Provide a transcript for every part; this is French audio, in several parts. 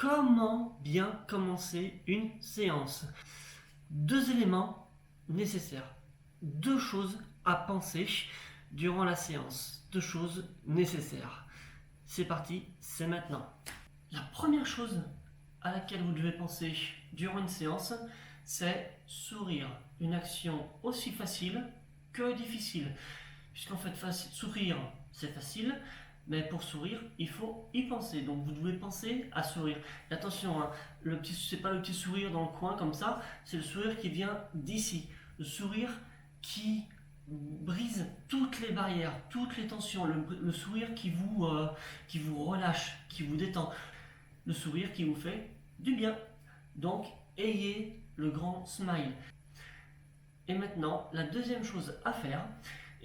Comment bien commencer une séance? Deux éléments nécessaires. Deux choses à penser durant la séance. Deux choses nécessaires. C'est parti, c'est maintenant. La première chose à laquelle vous devez penser durant une séance, c'est sourire. Une action aussi facile que difficile. Puisqu'en fait, sourire, c'est facile, mais pour sourire, il faut y penser. Donc vous devez penser à sourire. Et attention, hein, c'est pas le petit sourire dans le coin comme ça, c'est le sourire qui vient d'ici. Le sourire qui brise toutes les barrières, toutes les tensions. Le sourire qui vous relâche, qui vous détend. Le sourire qui vous fait du bien. Donc, ayez le grand smile. Et maintenant, la deuxième chose à faire,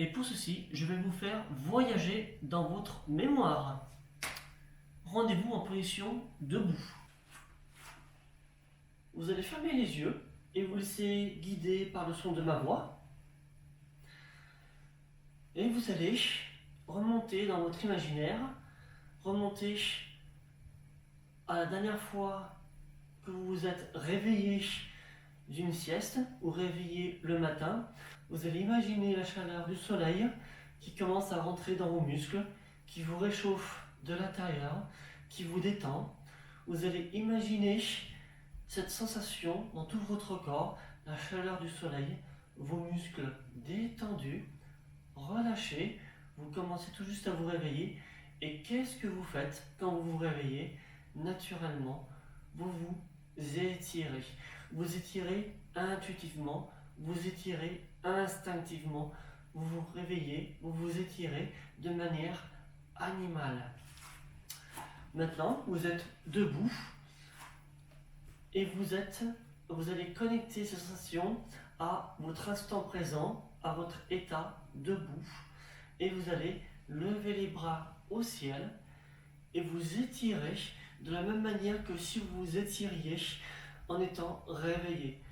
et pour ceci, je vais vous faire voyager dans votre mémoire. Rendez-vous en position debout. Vous allez fermer les yeux et vous laisser guider par le son de ma voix. Et vous allez remonter dans votre imaginaire, remonter à la dernière fois que vous vous êtes réveillé d'une sieste ou réveillé le matin. Vous allez imaginer la chaleur du soleil qui commence à rentrer dans vos muscles, qui vous réchauffe de l'intérieur, qui vous détend. Vous allez imaginer cette sensation dans tout votre corps, la chaleur du soleil, vos muscles détendus, relâchés. Vous commencez tout juste à vous réveiller. Et qu'est-ce que vous faites quand vous vous réveillez? Naturellement, vous vous étirez. Vous étirez intuitivement, vous étirez instinctivement, vous vous réveillez, vous vous étirez de manière animale. Maintenant, vous êtes debout et vous allez connecter ces sensations à votre instant présent, à votre état debout, et vous allez lever les bras au ciel et vous étirer de la même manière que si vous vous étiriez en étant réveillé.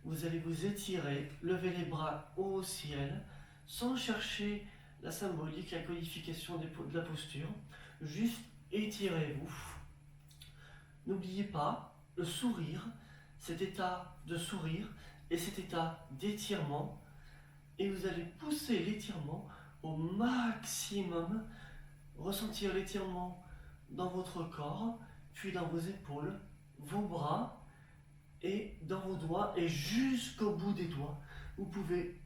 Vous allez vous étirer, lever les bras au ciel, sans chercher la symbolique, la codification de la posture. Juste étirez-vous. N'oubliez pas le sourire, cet état de sourire et cet état d'étirement. Et vous allez pousser l'étirement au maximum, ressentir l'étirement dans votre corps, puis dans vos épaules, vos bras, et dans vos doigts et jusqu'au bout des doigts. Vous pouvez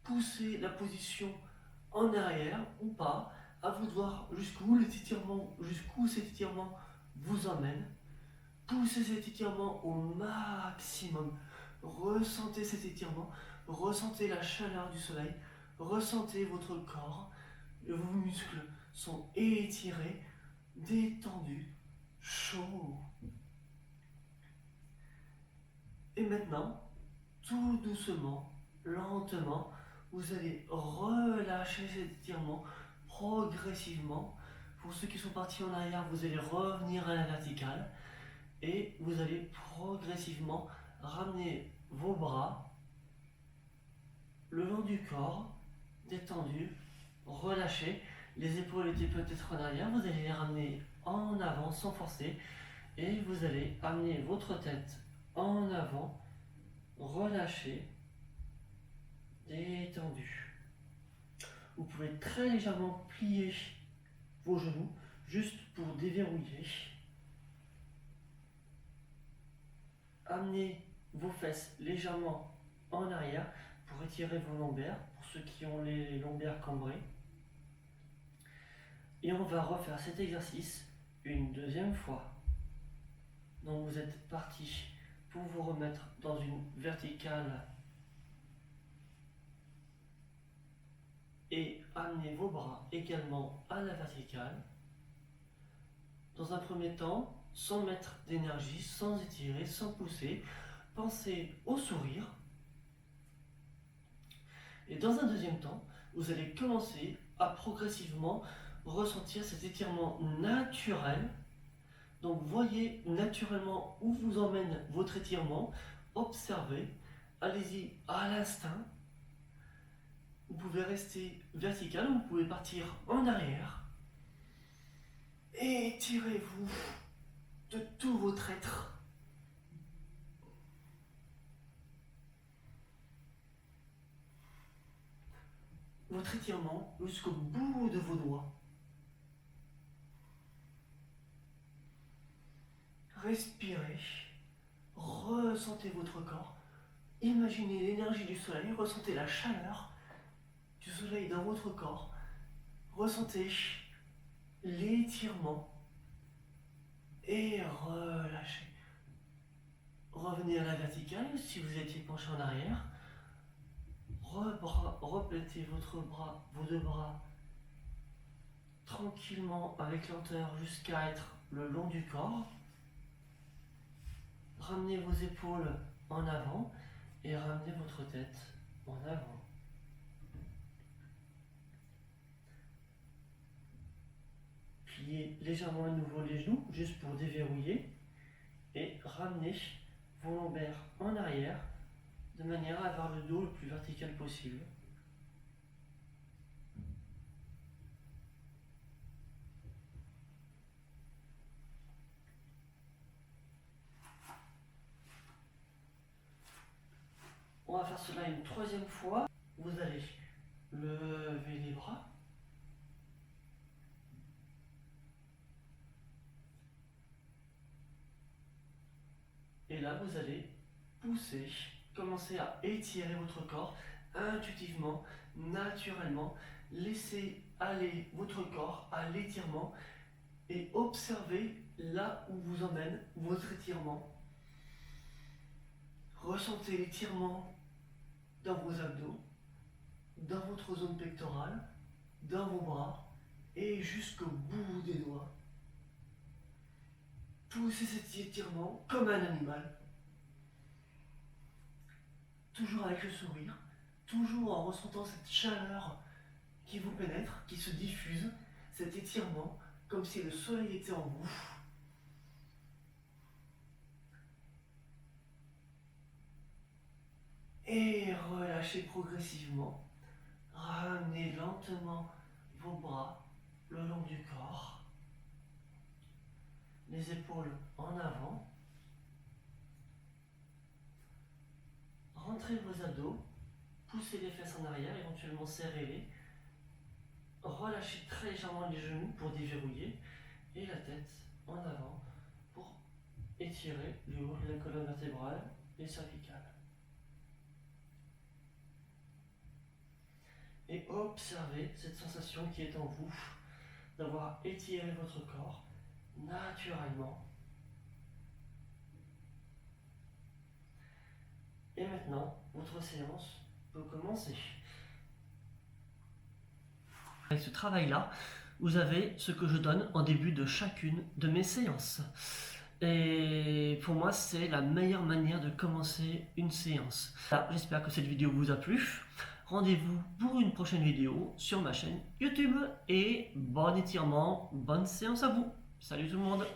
pousser la position en arrière ou pas, à vous de voir jusqu'où cet étirement vous emmène. Poussez cet étirement au maximum. Ressentez cet étirement, ressentez la chaleur du soleil, ressentez votre corps. Vos muscles sont étirés, détendus, chauds. Et maintenant, tout doucement, lentement, vous allez relâcher cet étirement progressivement. Pour ceux qui sont partis en arrière, vous allez revenir à la verticale et vous allez progressivement ramener vos bras le long du corps, détendus, relâchés. Les épaules étaient peut-être en arrière, vous allez les ramener en avant sans forcer et vous allez amener votre tête en avant, relâché, détendu. Vous pouvez très légèrement plier vos genoux, juste pour déverrouiller. Amenez vos fesses légèrement en arrière pour étirer vos lombaires, pour ceux qui ont les lombaires cambrés. Et on va refaire cet exercice une deuxième fois. Donc vous êtes parti pour vous remettre dans une verticale et amener vos bras également à la verticale. Dans un premier temps, sans mettre d'énergie, sans étirer, sans pousser, pensez au sourire. Et dans un deuxième temps, vous allez commencer à progressivement ressentir cet étirement naturel. Donc voyez naturellement où vous emmène votre étirement, observez, allez-y à l'instinct. Vous pouvez rester vertical, vous pouvez partir en arrière. Étirez-vous de tout votre être. Votre étirement jusqu'au bout de vos doigts. Respirez, ressentez votre corps, imaginez l'énergie du soleil, ressentez la chaleur du soleil dans votre corps, ressentez l'étirement et relâchez. Revenez à la verticale si vous étiez penché en arrière. Replétez vos deux bras tranquillement avec lenteur jusqu'à être le long du corps. Ramenez vos épaules en avant et ramenez votre tête en avant. Pliez légèrement à nouveau les genoux juste pour déverrouiller et ramenez vos lombaires en arrière de manière à avoir le dos le plus vertical possible. On va faire cela une troisième fois. Vous allez lever les bras. Et là, vous allez pousser, commencer à étirer votre corps intuitivement, naturellement. Laissez aller votre corps à l'étirement et observez là où vous emmène votre étirement. Ressentez l'étirement dans vos abdos, dans votre zone pectorale, dans vos bras et jusqu'au bout des doigts. Poussez cet étirement comme un animal. Toujours avec le sourire, toujours en ressentant cette chaleur qui vous pénètre, qui se diffuse, cet étirement, comme si le soleil était en vous. Et relâchez progressivement. Ramenez lentement vos bras le long du corps. Les épaules en avant. Rentrez vos abdos. Poussez les fesses en arrière, éventuellement serrez-les. Relâchez très légèrement les genoux pour déverrouiller. Et la tête en avant pour étirer le haut de la colonne vertébrale et cervicale. Et observez cette sensation qui est en vous d'avoir étiré votre corps naturellement. Et maintenant, votre séance peut commencer. Avec ce travail-là, vous avez ce que je donne en début de chacune de mes séances. Et pour moi, c'est la meilleure manière de commencer une séance. J'espère que cette vidéo vous a plu. Rendez-vous pour une prochaine vidéo sur ma chaîne YouTube. Et bon étirement, bonne séance à vous. Salut tout le monde.